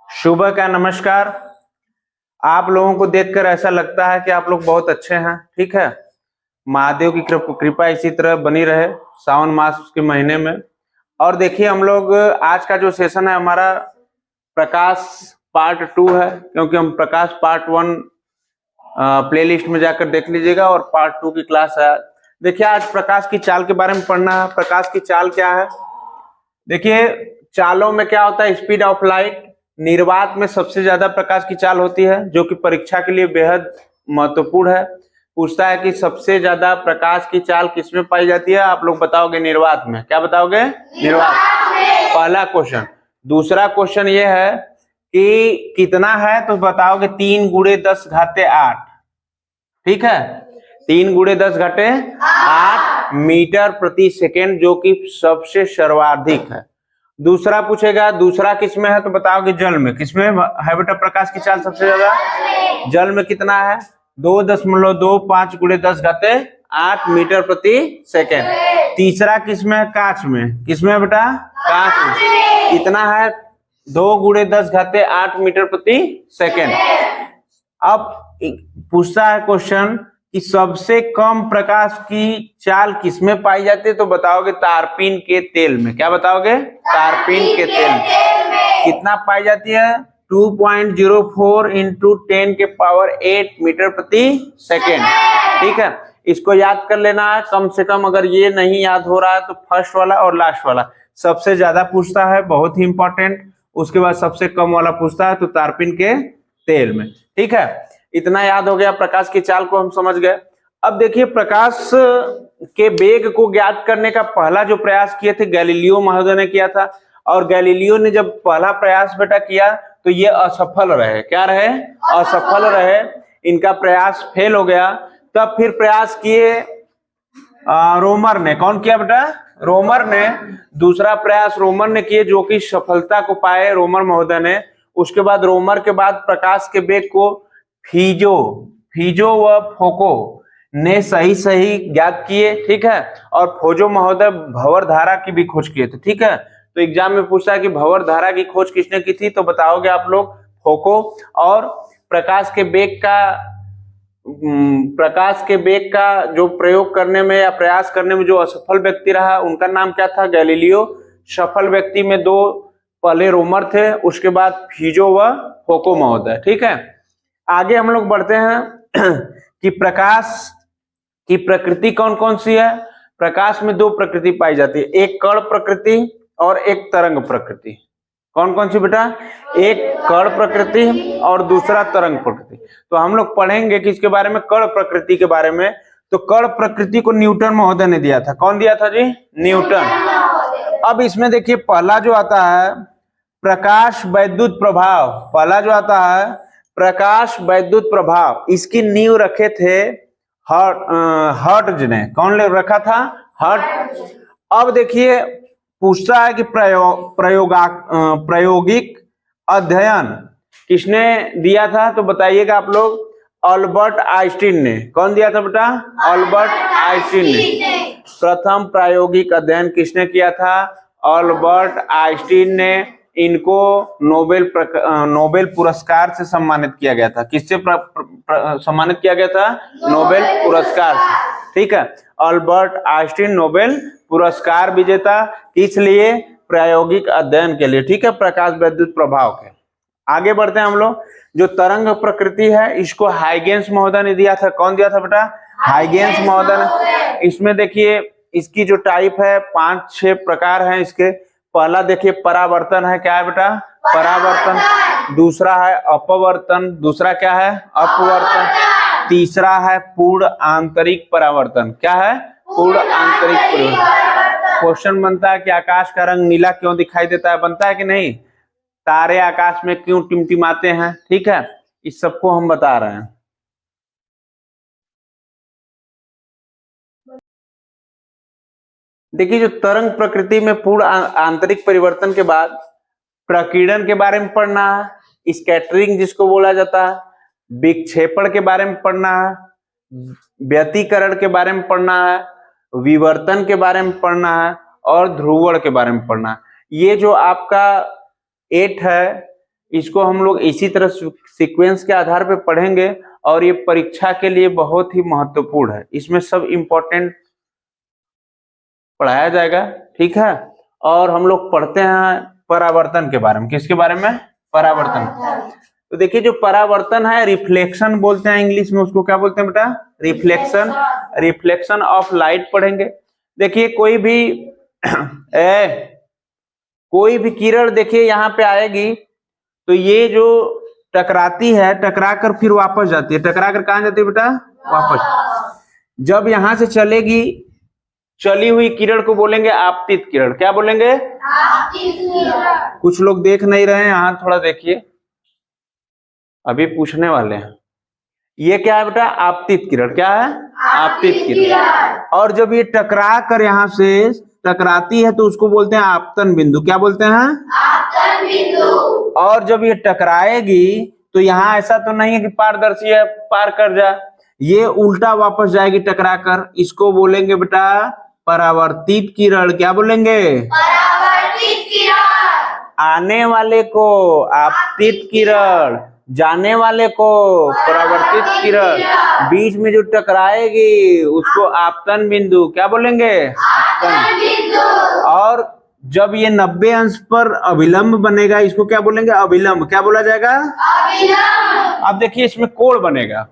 सुबह का नमस्कार। आप लोगों को देखकर ऐसा लगता है कि आप लोग बहुत अच्छे हैं। ठीक है, महादेव की कृपा इसी तरह बनी रहे सावन मास के महीने में। और देखिए, हम लोग आज का जो सेशन है हमारा प्रकाश पार्ट 2 है, क्योंकि हम प्रकाश पार्ट 1 प्लेलिस्ट में जाकर देख लीजिएगा और पार्ट 2 की क्लास है। देखिए, आज प्रकाश की चाल के बारे में पढ़ना है। प्रकाश की चाल क्या है? देखिए, चालों में क्या होता है, स्पीड ऑफ लाइट। निर्वात में सबसे ज्यादा प्रकाश की चाल होती है, जो कि परीक्षा के लिए बेहद महत्वपूर्ण है। पूछता है कि सबसे ज्यादा प्रकाश की चाल किसमें पाई जाती है? आप लोग बताओगे निर्वात में। क्या बताओगे? निर्वात। पहला क्वेश्चन। दूसरा क्वेश्चन ये है कि कितना है, तो बताओगे 3 गुणे 10 घाते 8। ठीक है, 3 गुणे 10 घाते 8 मीटर प्रति सेकेंड, जो कि सबसे सर्वाधिक है। दूसरा पूछेगा, दूसरा किसमें है, तो बताओगे जल में। किसमें है बेटा प्रकाश की चाल सबसे ज्यादा? जल में कितना है? 2.25 गुणे 10 घाते 8 मीटर प्रति सेकेंड। तीसरा किसमें है? कांच में। किसमें है बेटा? कांच में। कितना है? 2 गुणे 10 घाते 8 मीटर प्रति सेकेंड। अब पूछता है क्वेश्चन कि सबसे कम प्रकाश की चाल किसमें पाई जाती है, तो बताओगे तारपीन के तेल में। क्या बताओगे? तारपीन के तेल में। कितना पाई जाती है? 2.04 इंटू 10 के पावर 8 मीटर प्रति सेकेंड। ठीक है, इसको याद कर लेना है कम से कम। अगर ये नहीं याद हो रहा है तो फर्स्ट वाला और लास्ट वाला सबसे ज्यादा पूछता है, बहुत ही इंपॉर्टेंट। उसके बाद सबसे कम वाला पूछता है, तो तारपीन के तेल में। ठीक है, इतना याद हो गया। प्रकाश की चाल को हम समझ गए। अब देखिए, प्रकाश के वेग को ज्ञात करने का पहला जो प्रयास किए थे गैलीलियो महोदय ने किया था। और गैलीलियो ने जब पहला प्रयास बेटा किया तो ये असफल रहे। क्या रहे? असफल रहे। इनका प्रयास फेल हो गया। तब फिर प्रयास किए रोमर ने। कौन किया बेटा? रोमर ने। दूसरा प्रयास रोमर ने किए, जो कि सफलता को पाए रोमर महोदय ने। उसके बाद रोमर के बाद प्रकाश के वेग को फिजो व फोको ने सही ज्ञात किए। ठीक है, और फोजो महोदय भंवर धारा की भी खोज किए थे। ठीक है, तो एग्जाम में पूछता है कि भंवर धारा की खोज किसने की थी, तो बताओगे आप लोग फोको। और प्रकाश के वेग का जो प्रयोग करने में या प्रयास करने में जो असफल व्यक्ति रहा, उनका नाम क्या था? गैलीलियो। सफल व्यक्ति में 2 पहले रोमर थे, उसके बाद फिजो व फोको महोदय। ठीक है, आगे हम लोग बढ़ते हैं कि प्रकाश की प्रकृति कौन कौन सी है। प्रकाश में 2 प्रकृति पाई जाती है, एक कण प्रकृति और एक तरंग प्रकृति। कौन कौन सी बेटा? एक कण प्रकृति और दूसरा तरंग प्रकृति। तो हम लोग पढ़ेंगे कि इसके बारे में, कण प्रकृति के बारे में। तो कण प्रकृति को न्यूटन महोदय ने दिया था। कौन दिया था जी? न्यूटन। अब इसमें देखिए, पहला जो आता है प्रकाश वैद्युत प्रभाव। पहला जो आता है प्रकाश वैद्युत प्रभाव, इसकी नींव रखे थे हर्ट्ज ने। कौन ले रखा था? हर्ट्ज। अब देखिए, पूछता है कि प्रायोगिक अध्ययन किसने दिया था, तो बताइएगा आप लोग। अल्बर्ट आइंस्टीन ने। कौन दिया था बेटा? अल्बर्ट आइंस्टीन ने। प्रथम प्रायोगिक अध्ययन किसने किया था? अल्बर्ट आइंस्टीन ने। इनको नोबेल पुरस्कार से सम्मानित किया गया था। किससे सम्मानित किया गया था? नोबेल पुरस्कार से। ठीक है, अल्बर्ट आइंस्टीन नोबेल पुरस्कार विजेता, किस लिए? प्रायोगिक अध्ययन के लिए। ठीक है, प्रकाश वैद्युत प्रभाव के। आगे बढ़ते हैं हम लोग। जो तरंग प्रकृति है, इसको हाइगेंस महोदय ने दिया था। कौन दिया था बेटा? हाइगेंस महोदय ने। इसमें देखिए, इसकी जो टाइप है 5-6 प्रकार हैं इसके। पहला देखिए परावर्तन है। क्या है बेटा? परावर्तन। दूसरा है अपवर्तन। दूसरा क्या है? अपवर्तन। तीसरा है पूर्ण आंतरिक परावर्तन। क्या है? पूर्ण आंतरिक परावर्तन। क्वेश्चन बनता है कि आकाश का रंग नीला क्यों दिखाई देता है? बनता है कि नहीं? तारे आकाश में क्यों टिमटिमाते हैं? ठीक है, इस सबको हम बता रहे हैं। देखिए, जो तरंग प्रकृति में पूर्ण आंतरिक परिवर्तन के बाद प्रकीर्णन के बारे में पढ़ना है, स्कैटरिंग जिसको बोला जाता है, विक्षेपण के बारे में पढ़ना है, व्यतिकरण के बारे में पढ़ना है, विवर्तन के बारे में पढ़ना है और ध्रुवण के बारे में पढ़ना है। ये जो आपका 8 है, इसको हम लोग इसी तरह सीक्वेंस के आधार पे पढ़ेंगे और ये परीक्षा के लिए बहुत ही महत्वपूर्ण है। इसमें सब इम्पोर्टेंट पढ़ाया जाएगा, ठीक है। और हम लोग पढ़ते हैं परावर्तन के बारे में। किसके बारे में? परावर्तन। तो देखिए जो परावर्तन है, रिफ्लेक्शन बोलते हैं इंग्लिश में, उसको क्या बोलते हैं बेटा? रिफ्लेक्शन। रिफ्लेक्शन ऑफ लाइट पढ़ेंगे। देखिए कोई भी किरण देखिए यहाँ पे आएगी तो ये जो टकराती है, टकरा कर फिर वापस जाती है। टकरा कर कहाँ जाती है बेटा? वापस। जब यहां से चलेगी, चली हुई किरण को बोलेंगे आपतित किरण। क्या बोलेंगे? आपतित किरण। कुछ लोग देख नहीं रहे हैं, यहां थोड़ा देखिए, अभी पूछने वाले हैं। ये क्या है बेटा? आपतित किरण। क्या है? आपतित किरण। और जब ये टकरा कर यहां से टकराती है तो उसको बोलते हैं आपतन बिंदु। क्या बोलते हैं? आपतन बिंदु। और जब ये टकराएगी तो यहाँ ऐसा तो नहीं है कि पारदर्शी है, पार कर जा, ये उल्टा वापस जाएगी टकरा कर। इसको बोलेंगे बेटा परावर्तित किरण। क्या बोलेंगे? परावर्तित किरण। आने वाले को आपतित किरण, जाने वाले को परावर्तित किरण, बीच में जो टकराएगी उसको आपतन बिंदु। क्या बोलेंगे? आपतन बिंदु। और जब ये 90 अंश पर अभिलंब बनेगा, इसको क्या बोलेंगे? अभिलंब। क्या बोला जाएगा? अभिलंब। अब देखिए इसमें कोण बनेगा,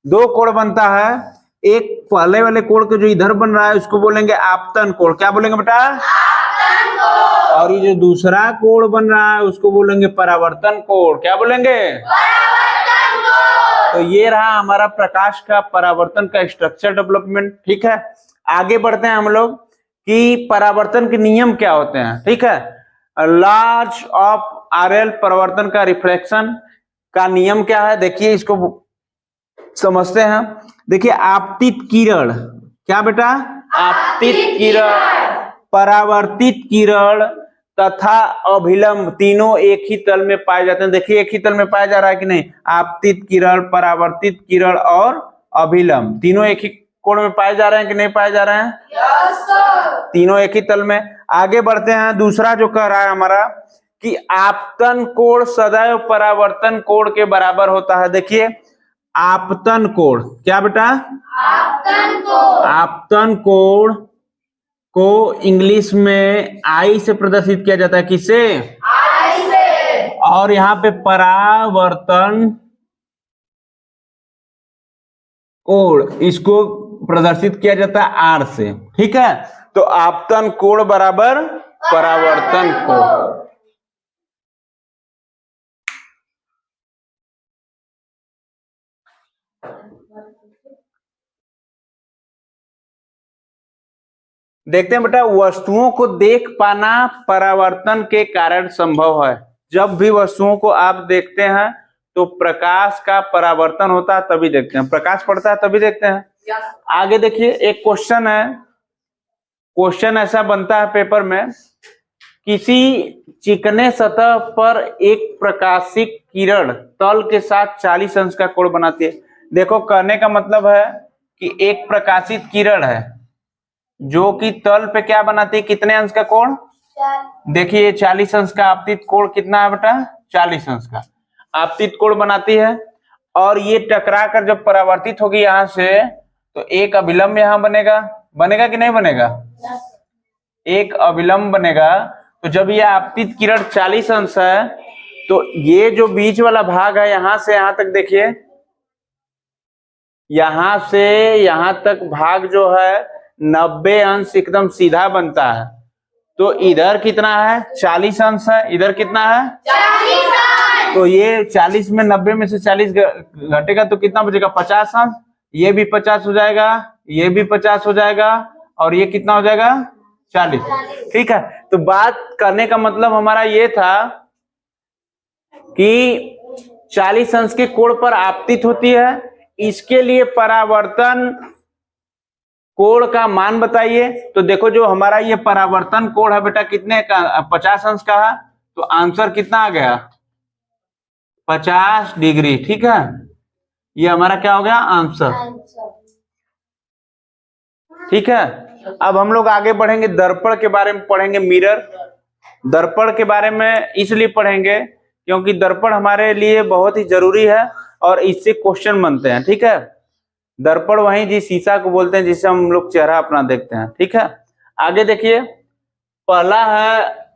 दो कोण बनता है। एक पहले वाले कोण के जो इधर बन रहा है उसको बोलेंगे आपतन कोण। क्या बोलेंगे बेटा? आपतन कोण। और ये जो दूसरा कोण बन रहा है उसको बोलेंगे परावर्तन कोण। क्या बोलेंगे? परावर्तन कोण। तो ये रहा हमारा प्रकाश का परावर्तन का स्ट्रक्चर डेवलपमेंट, ठीक है। आगे बढ़ते हैं हम लोग कि परावर्तन के नियम क्या होते हैं, ठीक है। लॉज ऑफ आरएल परावर्तन का रिफ्लेक्शन का नियम क्या है, देखिए इसको समझते हैं। देखिए आपतित किरण। क्या बेटा? आपतित किरण, परावर्तित किरण तथा अभिलंब तीनों एक ही तल में पाए जाते हैं। देखिए एक ही तल में पाया जा रहा है कि नहीं? आपतित किरण, परावर्तित किरण और अभिलंब तीनों एक ही कोण में पाए जा रहे हैं कि नहीं पाए जा रहे हैं? Yes sir. तीनों एक ही तल में। आगे बढ़ते हैं। दूसरा जो कह रहा है हमारा कि आपतन कोण सदैव परावर्तन कोण के बराबर होता है। देखिए आपतन कोण। क्या बेटा? आपतन कोण। आपतन कोण को इंग्लिश में आई से प्रदर्शित किया जाता है। किससे? आई से। और यहाँ पे परावर्तन कोण इसको प्रदर्शित किया जाता है आर से, ठीक है। तो आपतन कोण बराबर परावर्तन कोण। देखते हैं बेटा, वस्तुओं को देख पाना परावर्तन के कारण संभव है। जब भी वस्तुओं को आप देखते हैं तो प्रकाश का परावर्तन होता है तभी देखते हैं, प्रकाश पड़ता है तभी देखते हैं। आगे देखिए एक क्वेश्चन है, क्वेश्चन ऐसा बनता है पेपर में, किसी चिकने सतह पर एक प्रकाशिक किरण तल के साथ 40 अंश का कोण बनाती है। देखो कहने का मतलब है कि एक प्रकाशित किरण है जो कि तल पे क्या बनाती है? कितने अंश का कोण? देखिए 40 अंश का आपतित कोण कितना है बेटा? 40 अंश का आपतित कोण बनाती है। और ये टकरा कर जब परावर्तित होगी यहां से तो एक अभिलंब यहां बनेगा। बनेगा कि नहीं बनेगा? एक अभिलंब बनेगा। तो जब ये आपतित किरण 40 अंश है तो ये जो बीच वाला भाग है यहां से यहां तक, देखिए यहां से यहां तक भाग जो है 90 अंश एकदम सीधा बनता है। तो इधर कितना है? 40 अंश है। इधर कितना है? 40 अंश। तो ये 40 में 90 में से 40 घटेगा तो कितना बचेगा? 50 अंश। ये भी 50 हो जाएगा, ये भी 50 हो जाएगा और ये कितना हो जाएगा? 40। ठीक है। तो बात करने का मतलब हमारा ये था कि 40 अंश के कोण पर आपतित होती है। इसके लिए परावर्तन कोण का मान बताइए। तो देखो जो हमारा ये परावर्तन कोण है बेटा कितने का? 50 अंश का है। तो आंसर कितना आ गया? 50 डिग्री। ठीक है, ये हमारा क्या हो गया? आंसर। ठीक है। अब हम लोग आगे बढ़ेंगे, दर्पण के बारे में पढ़ेंगे। मिरर, दर्पण के बारे में इसलिए पढ़ेंगे क्योंकि दर्पण हमारे लिए बहुत ही जरूरी है और इससे क्वेश्चन बनते हैं। ठीक है, दर्पण वही जी शीशा को बोलते हैं जिससे हम लोग चेहरा अपना देखते हैं। ठीक है, आगे देखिए, पहला है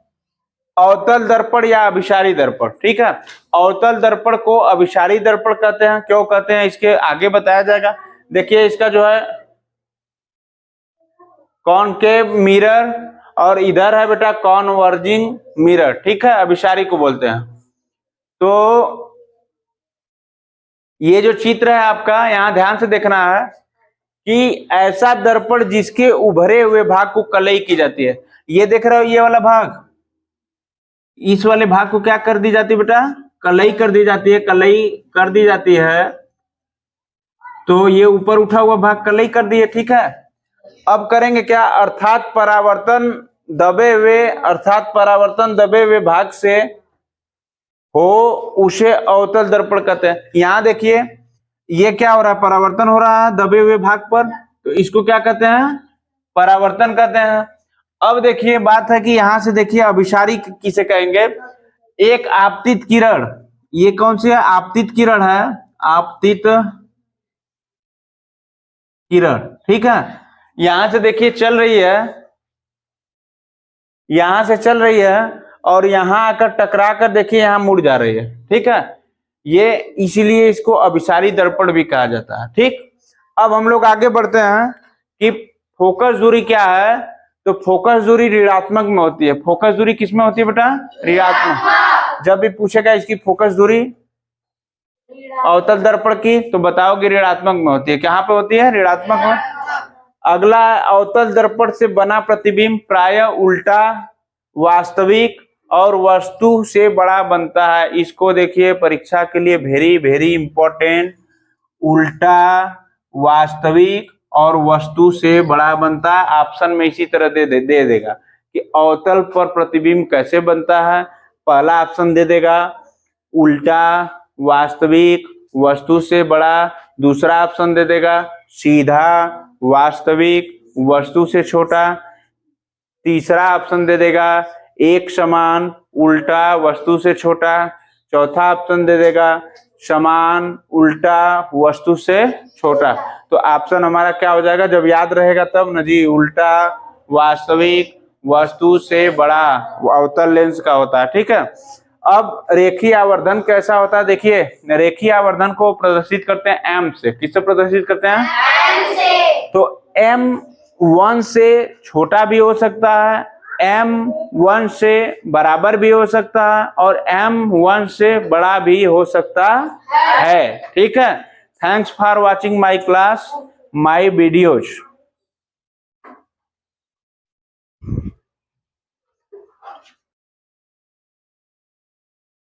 अवतल दर्पण या अभिसारी दर्पण। ठीक है, अवतल दर्पण को अभिसारी दर्पण कहते हैं। क्यों कहते हैं इसके आगे बताया जाएगा। देखिए, इसका जो है कॉनकेव मिरर और इधर है बेटा कॉन्वर्जिंग मिरर। ठीक है, अभिसारी को बोलते हैं। तो ये जो चित्र है आपका, यहां ध्यान से देखना है कि ऐसा दर्पण जिसके उभरे हुए भाग को कलई की जाती है। ये देख रहे हो, ये वाला भाग, इस वाले भाग को क्या कर दी जाती है बेटा, कलई कर दी जाती है। कलई कर दी जाती है तो ये ऊपर उठा हुआ भाग कलई कर दिए। ठीक है, अब करेंगे क्या, अर्थात परावर्तन दबे हुए भाग से हो उसे अवतल दर्पण कहते हैं। यहां देखिए, ये क्या हो रहा है, परावर्तन हो रहा है दबे हुए भाग पर, तो इसको क्या कहते हैं, परावर्तन कहते हैं। अब देखिए, बात है कि यहां से देखिए अभिसारी किसे कहेंगे, एक आपतित किरण, ये कौन सी है, आपतित किरण है, आपतित किरण। ठीक है, यहां से देखिए चल रही है, यहां से चल रही है और यहां आकर टकरा कर देखिए यहां मुड़ जा रही है। ठीक है, ये इसीलिए इसको अभिसारी दर्पण भी कहा जाता है। ठीक, अब हम लोग आगे बढ़ते हैं कि फोकस दूरी क्या है। तो फोकस दूरी ऋणात्मक में होती है। फोकस दूरी किस में होती है बेटा, ऋणात्मक। जब भी पूछेगा इसकी फोकस दूरी अवतल दर्पण की, तो बताओगे ऋणात्मक में होती है। कहां पे होती है, ऋणात्मक में। अगला, अवतल दर्पण से बना प्रतिबिंब प्रायः उल्टा, वास्तविक और वस्तु से बड़ा बनता है। इसको देखिए परीक्षा के लिए वेरी वेरी इंपॉर्टेंट, उल्टा, वास्तविक और वस्तु से बड़ा बनता है। ऑप्शन में इसी तरह दे देगा कि अवतल पर प्रतिबिंब कैसे बनता है। पहला ऑप्शन दे देगा उल्टा, वास्तविक, वस्तु से बड़ा। दूसरा ऑप्शन दे देगा सीधा, वास्तविक, वस्तु से छोटा। तीसरा ऑप्शन दे देगा एक समान, उल्टा, वस्तु से छोटा। चौथा ऑप्शन दे देगा समान, उल्टा, वस्तु से छोटा। तो ऑप्शन हमारा क्या हो जाएगा, जब याद रहेगा तब न जी, उल्टा, वास्तविक, वस्तु से बड़ा, अवतल लेंस का होता है। ठीक है, अब रेखीय आवर्धन कैसा होता है, देखिए रेखीय आवर्धन को प्रदर्शित करते हैं एम से। किससे प्रदर्शित करते हैं, एम से। तो M1 से छोटा भी हो सकता है, M1 से बराबर भी हो सकता है और M1 से बड़ा भी हो सकता है। ठीक है, thanks for watching my class, my videos.